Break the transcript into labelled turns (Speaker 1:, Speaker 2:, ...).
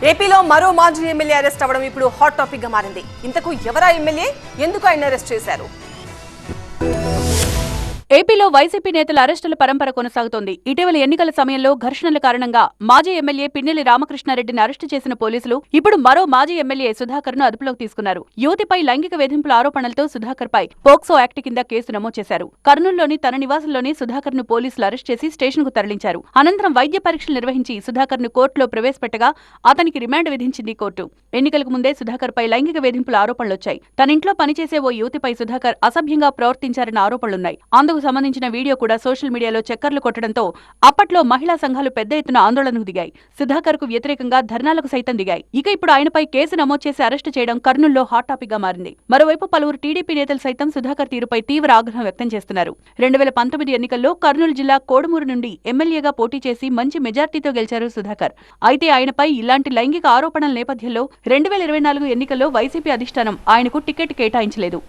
Speaker 1: ఏపీలో మరో మాజీ ఎమ్మెల్యే అరెస్ట్ అవ్వడం ఇప్పుడు హాట్ టాపిక్ గా మారింది. ఇంతకు ఎవరా ఎమ్మెల్యే, ఎందుకు ఆయన అరెస్ట్ చేశారు?
Speaker 2: ఏపీలో వైసీపీ నేతల అరెస్టుల పరంపర కొనసాగుతోంది. ఇటీవల ఎన్నికల సమయంలో ఘర్షణల కారణంగా మాజీ ఎమ్మెల్యే పిన్నెల్లి రామకృష్ణారెడ్డిని అరెస్టు చేసిన పోలీసులు ఇప్పుడు మరో మాజీ ఎమ్మెల్యే సుధాకర్ ను అదుపులోకి తీసుకున్నారు. యువతిపై లైంగిక వేధింపుల ఆరోపణలతో సుధాకర్ పై పోక్సో యాక్ట్ కింద కేసు నమోదు చేశారు. కర్నూలులోని తన నివాసంలోని సుధాకర్ ను పోలీసులు అరెస్ట్ చేసి స్టేషన్ కు తరలించారు. అనంతరం వైద్య పరీక్షలు నిర్వహించి సుధాకర్ ను కోర్టులో ప్రవేశపెట్టగా అతనికి రిమాండ్ విధించింది కోర్టు. ఎన్నికలకు ముందే సుధాకర్ పై లైంగిక వేధింపుల ఆరోపణలొచ్చాయి. తన ఇంట్లో పనిచేసే ఓ యువతిపై సుధాకర్ అసభ్యంగా ప్రవర్తించారన్న ఆరోపణలున్నాయి. అందుకు సంబంధించిన వీడియో కూడా సోషల్ మీడియాలో చక్కర్లు కొట్టడంతో అప్పట్లో మహిళా సంఘాలు పెద్ద ఎత్తున ఆందోళనకు దిగాయి. సుధాకర్ కు వ్యతిరేకంగా ధర్నాలకు సైతం దిగాయి. ఇక ఇప్పుడు ఆయనపై కేసు నమోదు చేసి అరెస్టు చేయడం కర్నూలులో హాట్ టాపిక్ గా మారింది. మరోవైపు పలువురు టీడీపీ నేతలు సైతం సుధాకర్ తీరుపై తీవ్ర ఆగ్రహం వ్యక్తం చేస్తున్నారు. 2019 ఎన్నికల్లో కర్నూలు జిల్లా కోడుమూరు నుండి ఎమ్మెల్యేగా పోటీ చేసి మంచి మెజార్టీతో గెలిచారు సుధాకర్. అయితే ఆయనపై ఇలాంటి లైంగిక ఆరోపణల నేపథ్యంలో 2024 ఎన్నికల్లో వైసీపీ అధిష్టానం ఆయనకు టికెట్ కేటాయించలేదు.